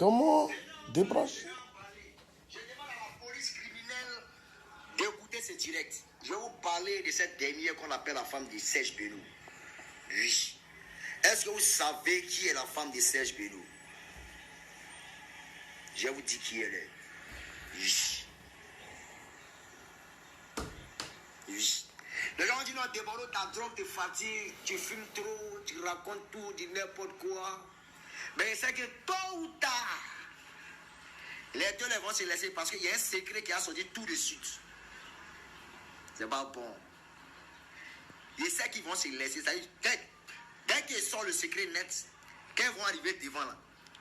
Thomas, débranche. Je demande à la police criminelle d'écouter ce direct. Je vais vous parler de cette dernière qu'on appelle la femme de Serge Belou. Oui. Est-ce que vous savez qui est la femme de Serge Belou? Je vous dis qui elle est. Oui. Oui. Les gens disent non, Déboro, ta drogue te fatigue, tu fumes trop, tu racontes tout, dis n'importe quoi. Mais c'est que tôt ou tard, les deux vont se laisser parce qu'il y a un secret qui a sorti tout de suite. C'est pas bon. Et c'est qu'ils vont se laisser. Dès qu'ils sortent le secret net, quand ils vont arriver devant là,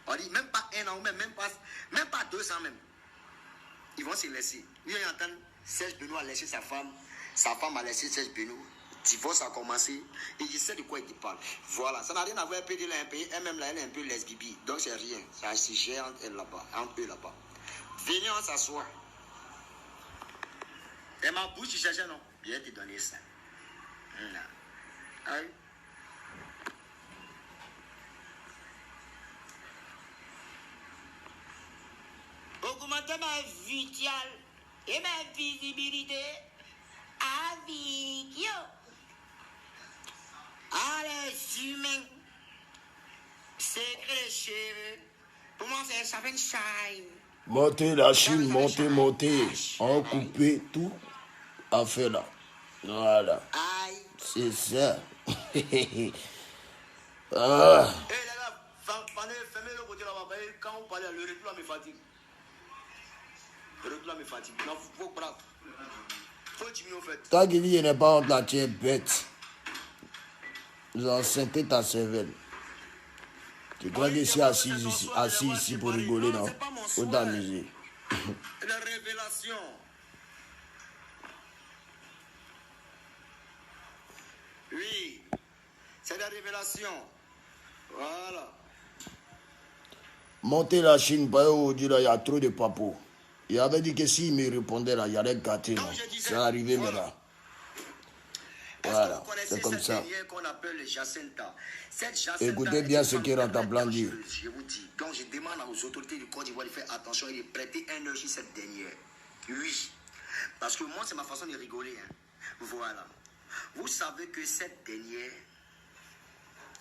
on dit même pas 1 an, même pas 2 ans même. Ils vont se laisser. Nous entendons Serge Belou a laissé sa femme a laissé Serge Belou. Divorce a commencé et je sais de quoi il parle. Voilà, ça n'a rien à voir avec un pays, elle-même là, elle est un peu lesbibi, donc c'est rien. Ça se gère entre elle là-bas, entre eux là-bas. Venez, on s'assoit. Et ma bouche, tu cherches non? Bien te donner ça. Aïe. Augmenter ma vitale et ma visibilité avec yo. Ah, les humains, c'est que les cheveux. Pour moi, c'est ça fait shine. Montez la Chine, montez. On coupe tout à fait là. Voilà. C'est ça. Ah. Et là, fermez le côté là-bas. Quand on parle, le retour me fatigue. Le retour me fatigue. Non, faut prendre. Faut diminuer en fait. Tant qu'il n'y a pas honte là, tu es bête. Vous enceintez ta cervelle. Tu crois que je suis assis ici pour rigoler, non? Faut t'amuser. La révélation. Oui, c'est la révélation. Voilà. Montez la Chine, pas aujourd'hui là, il y a trop de papos. Il avait dit que s'il me répondait là, il allait gâter, non? C'est arrivé maintenant. Voilà, c'est comme ça. Écoutez bien ce qui rentre en blanc dire. Je vous dis, donc je demande aux autorités du Côte d'Ivoire de faire attention et de prêter un œil sur cette dernière. Oui, parce que moi c'est ma façon de rigoler. Hein. Voilà. Vous savez que cette dernière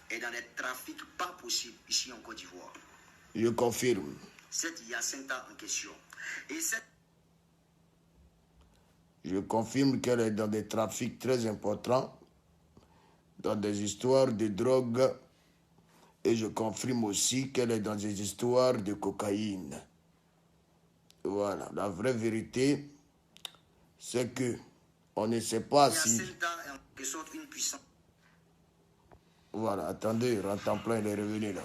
est dans des trafics pas possibles ici en Côte d'Ivoire. Je confirme. Cette Jacinta en question. Et cette... Je confirme qu'elle est dans des trafics très importants, dans des histoires de drogue, et je confirme aussi qu'elle est dans des histoires de cocaïne. Voilà, la vraie vérité, c'est que on ne sait pas si... Voilà, attendez, rentre en plein, il est revenu là.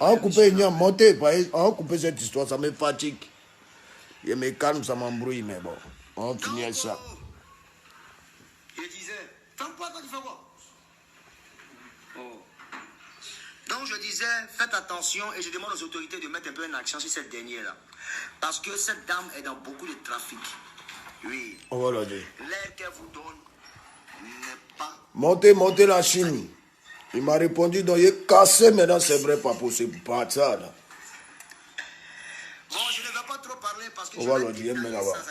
On coupe, montez, on coupe cette histoire, ça me fatigue. Je me calme, ça m'embrouille, mais bon, on finit avec ça. Je disais, fais quoi quand tu fais quoi? Donc je disais, faites attention et je demande aux autorités de mettre un peu en action sur cette dernière-là. Parce que cette dame est dans beaucoup de trafic. Oui. On va la dire. L'air qu'elle vous donne n'est pas... Montez la Chine. Il m'a répondu, donc il est cassé maintenant, c'est vrai, pas possible. Pas ça, là. Bon, je ne vais pas trop parler parce que on va le dire, mais là-bas.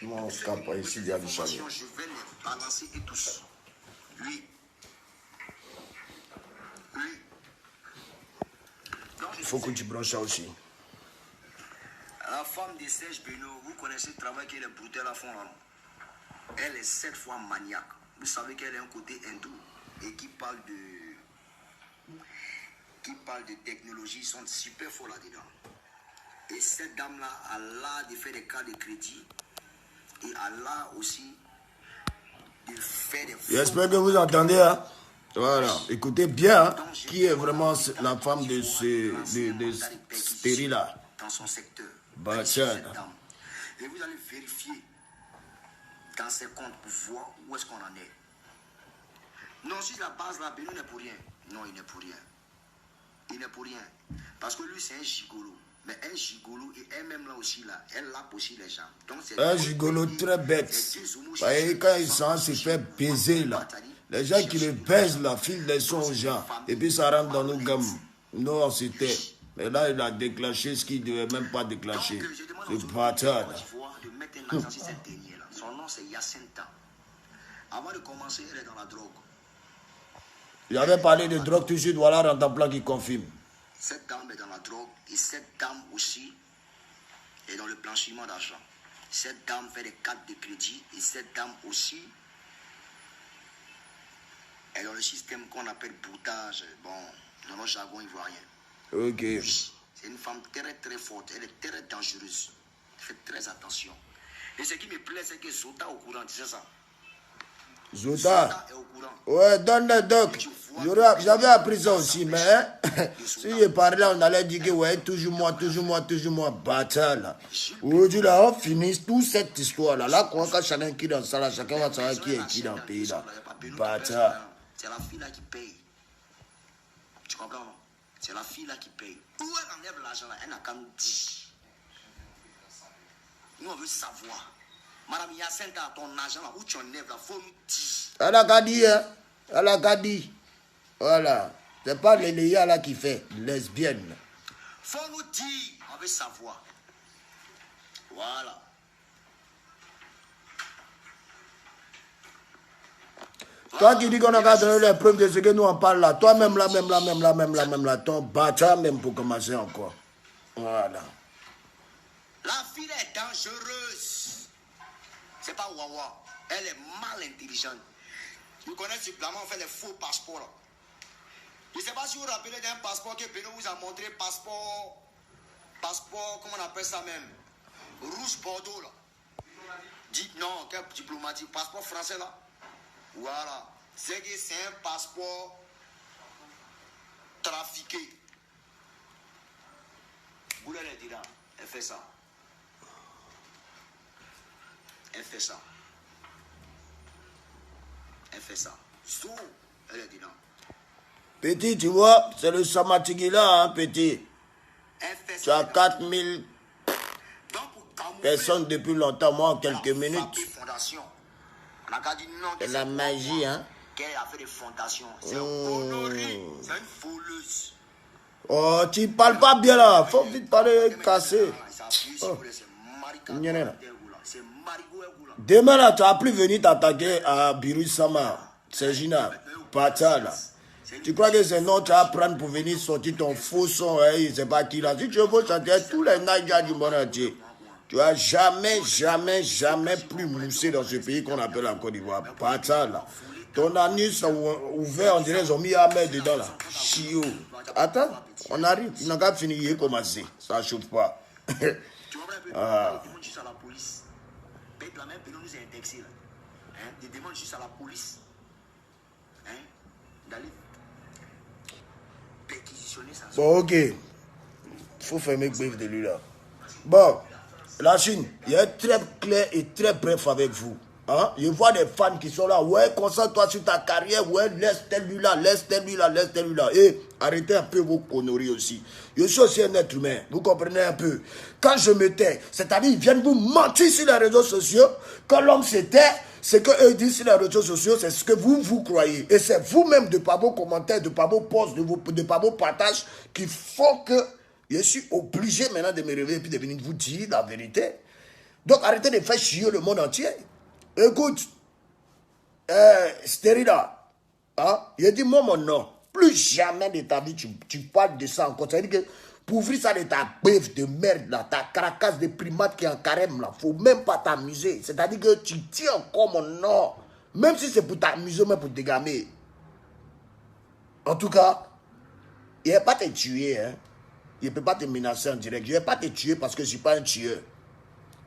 Moi, on se campe pas ici, il y a du chalet. Je vais les balancer et tous. Oui. Oui. Il faut que tu branches ça aussi. La femme de Serge Belou, vous connaissez le travail qu'elle est brutale à fond là, non? Elle est 7 fois maniaque. Vous savez qu'elle a un côté hindou et qui parle de technologie, ils sont super forts là-dedans. Et cette dame-là a l'art de faire des cas de crédit et a l'art aussi de faire des... J'espère que vous entendez, hein? Voilà, écoutez bien, hein? Qui est vraiment la femme de ce là dans son secteur. Bachar. Et vous allez vérifier dans ses comptes pour voir où est-ce qu'on en est. Non, si la base là, Belou n'est pour rien. Non, il n'est pour rien. Il n'est pour rien. Parce que lui, c'est un gigolo. Mais un gigolo, et elle-même là aussi, là, elle lappe aussi les gens. Donc, un gigolo très bête. Et quand il se fait baiser là, les gens qui le baisent là, filent les sons aux gens. Et puis ça rentre dans nos gammes. Non, c'était. Et là, il a déclenché ce qu'il ne devait même pas déclencher. C'est bâtard. De mettre un accent sur cette dernière-là. Son nom, c'est Jacinta. Avant de commencer, elle est dans la drogue. Il avait parlé de drogue tout de suite, voilà Rantanplan qui confirme. Cette dame est dans la drogue et cette dame aussi est dans le blanchiment d'argent. Cette dame fait des cartes de crédit et cette dame aussi est dans le système qu'on appelle boutage, bon, dans notre jargon ivoirien. Ok. C'est une femme très très forte, elle est très dangereuse. Faites très attention. Et ce qui me plaît, c'est que Zota est au courant, tu sais ça? Zota est au courant. Ouais, donne-le doc. J'avais appris ça aussi, mais si je parlais, on allait dire que ouais, toujours moi, bâtard là. Aujourd'hui là, on finit toute cette histoire là. Là, quand chacun qui dans ça là, chacun va savoir qui est qui dans le pays là. Bâtard. C'est la fille là qui paye. Tu comprends non? C'est la fille là qui paye. Où elle enlève l'argent là? Elle n'a qu'à nous dire. Nous on veut savoir. Madame Jacinta, ton argent là, où tu enlèves là, faut nous dire. Elle a qu'à dire, hein. Elle a qu'à dire. Voilà. C'est pas les Léa là qui fait, lesbienne. Faut nous dire, on veut savoir. Voilà. Toi qui dis qu'on a qu'à donner les preuves de ce que nous on parle là, toi-même là, ton bâtard même pour commencer encore. Voilà. La fille est dangereuse. C'est pas Wawa. Elle est mal intelligente. Vous connaissez simplement, on fait les faux passeports là. Je ne sais pas si vous vous rappelez d'un passeport que Beno vous a montré, passeport, comment on appelle ça même? Rouge Bordeaux là. Non, quel diplomatique, passeport français là. Voilà. C'est que c'est un passeport trafiqué. Boulez les dit là, elle fait ça. Elle fait ça. Elle fait ça. Sous, elle est dedans. Petit, tu vois, c'est le Samatigui là, hein, petit. Tu as 4000 personnes depuis longtemps, moi en quelques minutes. C'est la magie, hein. Qu'elle a fait des fondations. C'est une connerie. C'est une voleuse. Oh, tu parles pas bien là. Faut vite parler cassé. Oh. Demain là, tu as plus venir t'attaquer à Biru Sama. C'est Gina. Pata là. Tu crois que c'est non, tu vas prendre pour venir sortir ton faux son, hein, c'est pas qui là. Si tu veux chanter tous les Naïjas du monde entier, tu vas jamais plus mousser dans ce pays qu'on appelle la Côte d'Ivoire. Pas ça là. Ton anus sont ouvert, on dirait qu'ils ont mis Ahmed dedans là. Chiot. Attends, on arrive. Il n'a qu'à finir, il est commencé. Ça ne chauffe pas. Tu vois, ah. Demande juste à la police. Peut-être la même personne nous a indexé là. Hein? Demande juste à la police. Hein? D'aller perquisitionner ça. Bon, ok. Il faut fermer le brief de lui là. Bon. La Chine, il est très clair et très bref avec vous. Hein? Je vois des fans qui sont là. Ouais, concentre-toi sur ta carrière. Ouais, laisse tel lui là. Et arrêtez un peu vos conneries aussi. Je suis aussi un être humain. Vous comprenez un peu? Quand je me tais, c'est-à-dire ils viennent vous mentir sur les réseaux sociaux. Quand l'homme se tait, ce qu'eux disent sur les réseaux sociaux, c'est ce que vous croyez. Et c'est vous-même, de par vos commentaires, de par vos posts, de par vos partages, qui font que je suis obligé maintenant de me réveiller et puis de venir vous dire la vérité. Donc arrêtez de faire chier le monde entier. Écoute, Stérida, hein, il dit moi mon nom. Plus jamais de ta vie tu parles de ça encore. C'est-à-dire que pour ouvrir ça de ta bœuf de merde là, ta caracasse de primate qui est en carême là, faut même pas t'amuser. C'est-à-dire que tu tiens encore mon nom. Même si c'est pour t'amuser, même pour te dégamer. En tout cas, il ne va pas te tuer, hein. Il ne peut pas te menacer en direct. Je ne vais pas te tuer parce que je ne suis pas un tueur.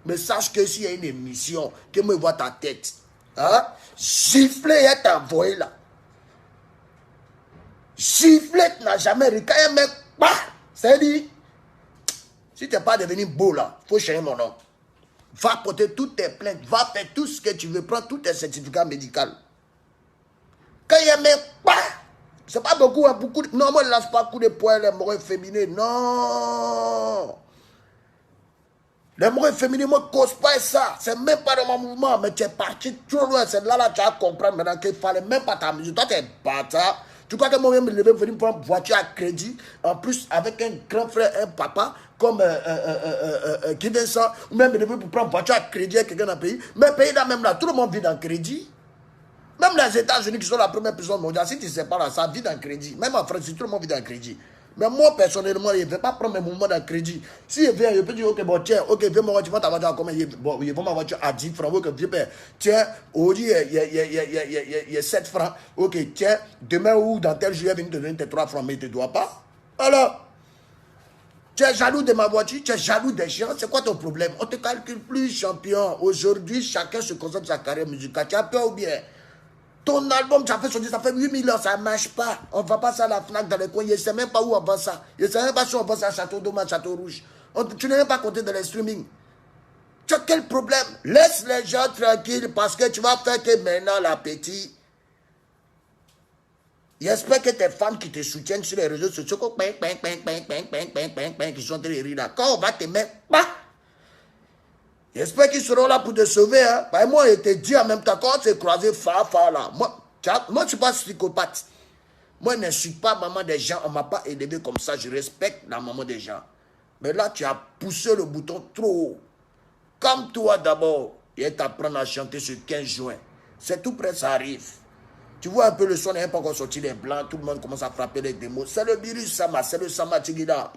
Mais sache que s'il y a une émission, que me voit ta tête, hein, gifler et t'envoyer là. Gifler n'a jamais ri. Quand un mec, bah, c'est dit, si tu n'es pas devenu beau là, il faut changer mon nom. Va porter toutes tes plaintes, va faire tout ce que tu veux, prends tous tes certificats médicaux. Quand il y a un mec, bah, c'est pas beaucoup, hein, beaucoup. Non, moi, je ne lance pas coup de poing, les moraux féminins. Non. Les moraux féminins, moi, je ne cause pas ça. C'est même pas dans mon mouvement. Mais tu es parti trop loin. C'est là, tu vas comprendre maintenant qu'il ne fallait même pas t'amuser. Toi, tu es bâtard. Tu Tu crois que moi-même, je vais venir prendre une voiture à crédit, en plus avec un grand frère, un papa, comme qui descend, ou même je vais prendre une voiture à crédit avec quelqu'un dans le pays. Mais le pays là même là, tout le monde vit dans le crédit. Même les États-Unis qui sont la première puissance mondiale, si tu ne sais pas là, ça vit dans le crédit. Même en France, tout le monde vit dans le crédit. Mais moi, personnellement, je ne vais pas prendre mes mouvements dans le crédit. Si je viens, je peux dire, ok, bon, tiens, ok, viens, moi, tu vas ta voiture à combien? Bon, je vends ma voiture à 10 francs. Ok, viens, tiens, aujourd'hui, il y a 7 francs. Ok, tiens, demain ou dans tel jour, je viens te donner tes 3 francs, mais tu ne dois pas. Alors, tu es jaloux de ma voiture, tu es jaloux des gens, c'est quoi ton problème? On ne te calcule plus, champion. Aujourd'hui, chacun se concentre sur sa carrière musicale. Tu as peur ou bien? Ton album, tu as fait sortir, ça fait 8 millions, ça ne marche pas. On ne vend pas ça à la FNAC dans les coins. Je ne sais même pas où on vend ça. Je ne sais même pas si on vend ça à Château d'Eau, Château Rouge. Tu n'es même pas compté dans les streaming. Tu as quel problème? Laisse les gens tranquilles parce que tu vas faire que maintenant l'appétit. J'espère que tes fans qui te soutiennent sur les réseaux sociaux, qui sont en train de rire là, quand on va te mettre, j'espère qu'ils seront là pour te sauver. Hein. Parce que moi, je te dis en même temps, quand on s'est croisé far là, moi, je ne suis pas psychopathe. Moi, je ne suis pas maman des gens. On ne m'a pas élevé comme ça. Je respecte la maman des gens. Mais là, tu as poussé le bouton trop haut. Comme toi d'abord, et t'apprendre à chanter ce 15 juin. C'est tout près, ça arrive. Tu vois un peu le son, n'est pas encore sorti les blancs. Tout le monde commence à frapper les démos. C'est le virus, Sama. C'est le Sama Tigida.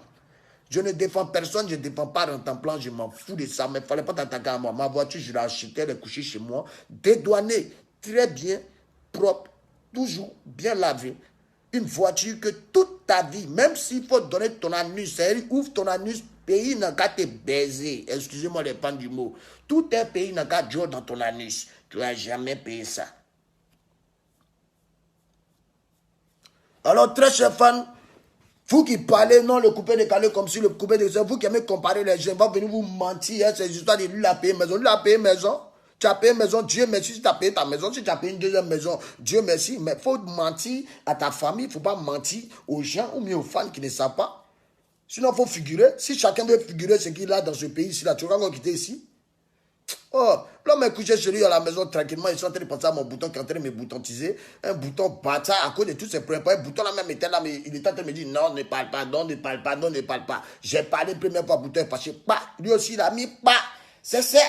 Je ne défends personne, je ne défends pas Rantanplan, je m'en fous de ça, mais il ne fallait pas t'attaquer à moi. Ma voiture, je l'ai achetée, elle est couchée chez moi, dédouanée, très bien, propre, toujours bien lavée. Une voiture que toute ta vie, même s'il faut donner ton anus, c'est-à-dire ouvre ton anus, pays n'a qu'à te baiser. Excusez-moi les fans du mot. Tout un pays n'a qu'à jouer dans ton anus. Tu n'as jamais payé ça. Alors, très chers fans, vous qui parlez, non, le coupé décalé comme si le coupé décalé, vous qui aimez comparer les gens, va venir vous mentir, hein, ces histoires de lui a payé maison. Lui a payé maison, tu as payé maison, Dieu merci si tu as payé ta maison, si tu as payé une deuxième maison, Dieu merci. Mais il faut mentir à ta famille, il ne faut pas mentir aux gens ou bien aux fans qui ne savent pas. Sinon, il faut figurer. Si chacun veut figurer ce qu'il a dans ce pays-ci, là, tu vas encore quitter ici. Oh, l'homme est couché chez lui à la maison tranquillement, ils sont en train de penser à mon bouton qui est en train de me boutontiser. Un bouton bâtard à cause de tous ces problèmes. Un bouton là même était là, mais il était en train de me dire non, ne parle pas, non, ne parle pas, non, ne parle pas. J'ai parlé première fois, bouton est fâché. Pas. Lui aussi, il a mis pas. C'est ça.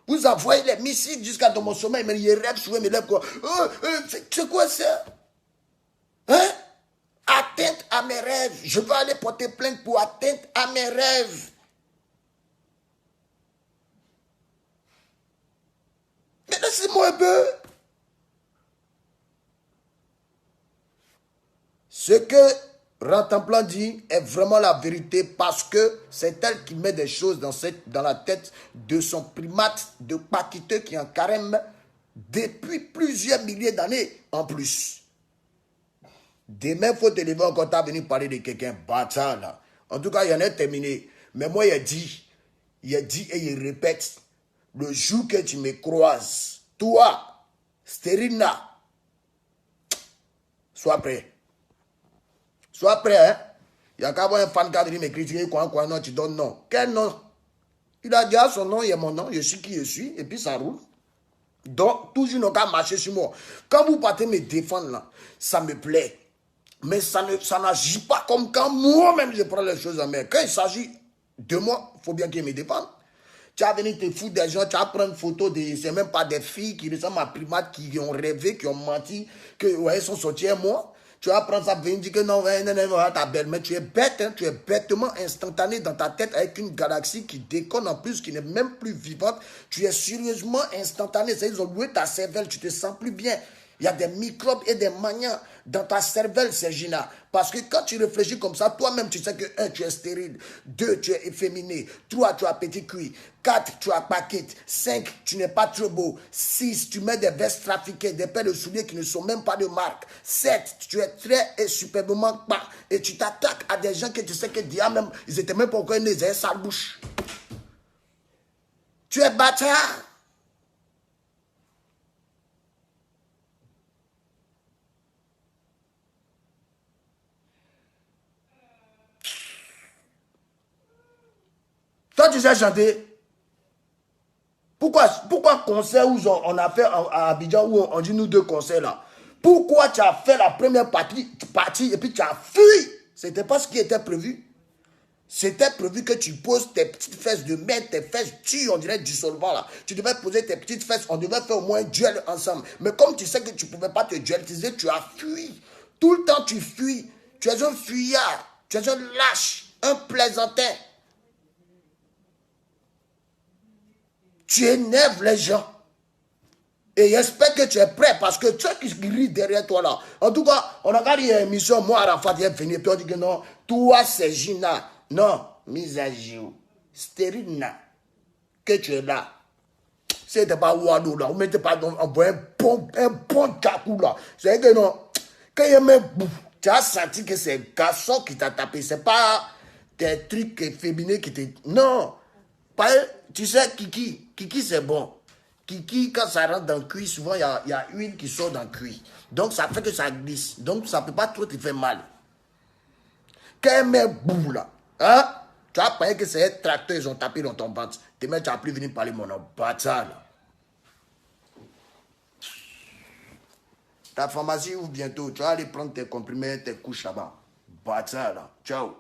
Vous envoyez les missiles jusqu'à dans mon sommeil, mais il rêve souvent, il me lève quoi. C'est quoi ça? Hein? Atteinte à mes rêves. Je veux aller porter plainte pour atteinte à mes rêves. Mais laissez-moi un peu. Ce que Rantanplan dit est vraiment la vérité parce que c'est elle qui met des choses dans la tête de son primate de Paquiteux qui est en carême depuis plusieurs milliers d'années en plus. Demain, il faut te lever encore, t'as venu parler de quelqu'un bâtard là. En tout cas, il y en a terminé. Mais moi, il a dit et il répète. Le jour que tu me croises, toi, Stérina, sois prêt. Sois prêt, hein. Il y a qu'à avoir un fan qui a venu me critiquer, quoi, non, tu donnes non. Quel nom? Il a dit à son nom, il y a mon nom, je suis qui je suis, et puis ça roule. Donc, toujours n'a qu'à marcher sur moi. Quand vous partez me défendre, là, ça me plaît. Mais ça n'agit pas comme quand moi-même je prends les choses en main. Quand il s'agit de moi, il faut bien qu'il me défende. Tu vas venir te foutre des gens, tu vas prendre une photo de... C'est même pas des filles qui ressemblent à primates, qui ont rêvé, qui ont menti, que ouais, elles sont sorties à moi. Tu vas prendre ça, venir dire que non, ta belle-mère, tu es bête, hein, tu es bêtement instantané dans ta tête avec une galaxie qui déconne en plus, qui n'est même plus vivante. Tu es sérieusement instantané. Ils ont loué ta cervelle, tu te sens plus bien. Il y a des microbes et des manias dans ta cervelle, Sergina. Parce que quand tu réfléchis comme ça, toi-même, tu sais que 1, tu es stérile. 2, tu es efféminé. 3, tu as petit cuit. 4, tu as paquette. 5, tu n'es pas trop beau. 6, tu mets des vestes trafiquées, des paires de souliers qui ne sont même pas de marque. 7, tu es très et superbement pas. Et tu t'attaques à des gens que tu sais que déjà même, ils étaient même pas encore nés, ils avaient sale bouche. Tu es bâtard. Toi, tu sais chanter. Pourquoi concert où on a fait à Abidjan où on dit nous 2 concerts là? Pourquoi tu as fait la première partie et puis tu as fui? C'était pas ce qui était prévu. C'était prévu que tu poses tes petites fesses de mettre tes fesses, on dirait du solvant là. Tu devais poser tes petites fesses, on devait faire au moins un duel ensemble. Mais comme tu sais que tu ne pouvais pas te dueliser, tu as fui. Tout le temps tu fuis. Tu es un fuyard, tu es un lâche, un plaisantin. Tu énerves les gens. Et j'espère que tu es prêt parce que ceux qui rient derrière toi là. En tout cas, on a gagné une émission, moi Arafat est venu, puis on dit que non, toi c'est Gina. Non, mise à jour. Stérile, que tu es là. C'était pas Wado là, on mettait pas un bon cacou là. C'est que non, quand il me bouffe, tu as senti que c'est un garçon qui t'a tapé. C'est pas des trucs féminins qui te. Non. Pas, tu sais, Kiki c'est bon. Kiki, quand ça rentre dans le cuit, souvent il y a huile qui sort dans le cuit. Donc ça fait que ça glisse. Donc ça ne peut pas trop te faire mal. Quand elle met boum là, hein? Tu as pensé que c'est un tracteur, ils ont tapé dans ton ventre. Demain, tu n'as plus venir parler mon nom. Bâtard là. Ta pharmacie ouvre bientôt. Tu vas aller prendre tes comprimés, tes couches là-bas. Bâtard là. Ciao.